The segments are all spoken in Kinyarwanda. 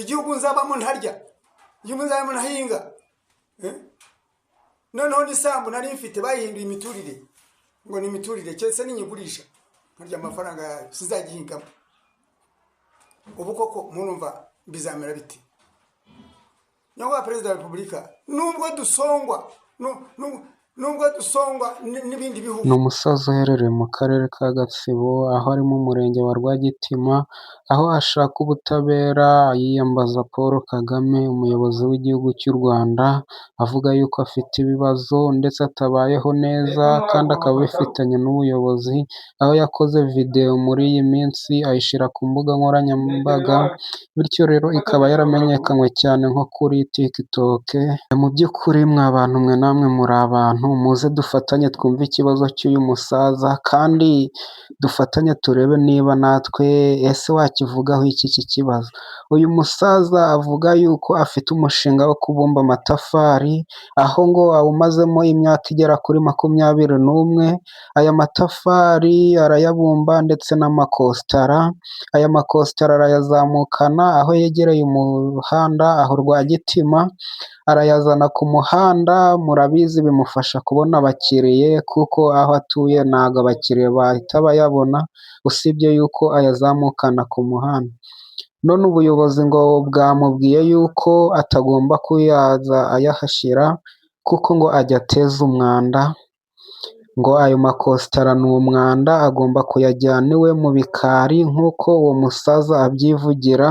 igihugu nzabamo ntarya, igihugu nzabamo ntahinga. Noneho n'isambu nari mfite bayihinduye imiturire, ngo ni imiturire cyese ninyigurisha nkarya amafaranga yayo sizagihingamo. Ubu koko murumva bizamera biti? Nyakubahwa Perezida wa Repubulika, nubwo dusongwa n'ibindi bihugu. Ni umusaza uherereye mu karere ka Gatsibo, aho ari mu murenge wa Rwagitima, aho ashaka ubutabera yiyambaza Paul Kagame, umuyobozi w'igihugu cy'u Rwanda, avuga yuko afite ibibazo ndetse atabayeho neza kandi akaba abifitanye n'ubuyobozi, aho yakoze videwo muri iyi minsi ayishyira ku mbuga nkoranyambaga, bityo rero ikaba yaramenyekanywe cyane nko kuri TikTok. Mu by'ukuri mwa bantu mwe namwe muri abantu, muze dufatanye twumve ikibazo cy'uyu musaza kandi dufatanye turebe niba natwe ese wakivugaho iki kibazo. Uyu musaza avuga yuko afite umushinga wo kubumba amatafari, aho ngo awumazemo imyaka igera kuri 21. Aya matafari arayabumba ndetse n'amakositara, aya makositara arayazamukana aho yegereye umuhanda aho Rwagitima, arayazana ku muhanda. Murabizi bimufasha kubona abakiriya kuko aho atuye ntabwo abakiriya bahita bayabona, usibye yuko ayazamukana ku muhanda. None ubuyobozi ngo bwamubwiye yuko atagomba kuyaza ayahashyira kuko ngo ajya ateza umwanda, ngo ayo makositara ni umwanda, agomba kuyajyana iwe mu bikari nk'uko uwo musaza abyivugira,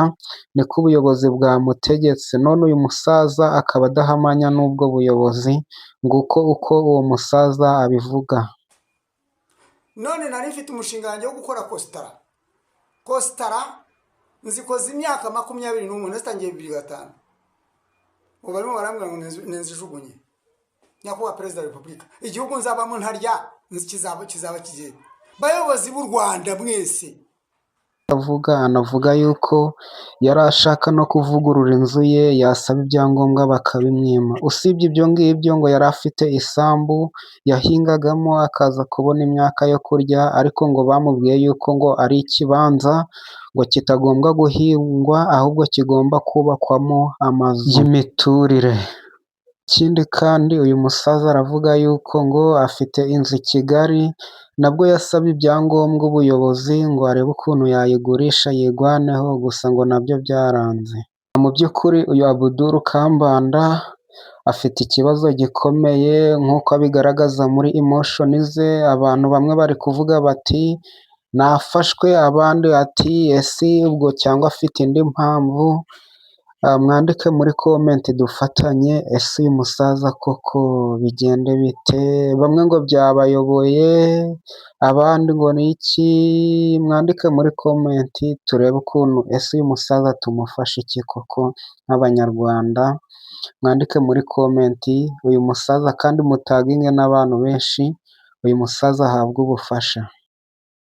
niko ubuyobozi bwamutegetse. None uyu musaza akaba adahamanya n'ubwo buyobozi, nguko uko uwo musaza abivuga. None nari mfite umushinga wanjye wo gukora kositara nzikoze imyaka 21, nazitangiye 2005. ubu barimo barambwira ngo ninzijugunye. Nyakubahwa Perezida wa Repubulika, igihugu nzabamo ntarya kizaba kigiye. Bayobozi b'u Rwanda mwese. Anavuga yuko yari ashaka no kuvugurura inzu ye, yasaba ibyangombwa bakabimwima. Usibye ibyo ngibyo ngo yari afite isambu yahingagamo akaza kubona imyaka yo kurya, ariko ngo bamubwiye yuko ngo ari ikibanza ngo kitagombwa guhingwa, ahubwo kigomba kubakwamo amazu y'imiturire. Ikindi kandi uyu musaza aravuga yuko ngo afite inzu i Kigali, nabwo yasabye ibyangombwa ubuyobozi ngo arebe ukuntu yayigurisha yigwaneho, gusa ngo nabyo byaranze. Mu by'ukuri uyu Abdul Kambanda afite ikibazo gikomeye nk'uko abigaragaza muri emoshoni ze. Abantu bamwe bari kuvuga bati nafashwe, abandi ati ese ubwo cyangwa afite indi mpamvu. Mwandike muri komenti dufatanye, ese uyu musaza koko bigende bite? Bamwe ngo byabayoboye, abandi ngo ni iki? Mwandike muri komenti turebe ukuntu ese uyu musaza tumufashe iki koko nk'abanyarwanda. Mwandike muri komenti uyu musaza kandi mutaginge n'abantu benshi, uyu musaza ahabwe ubufasha.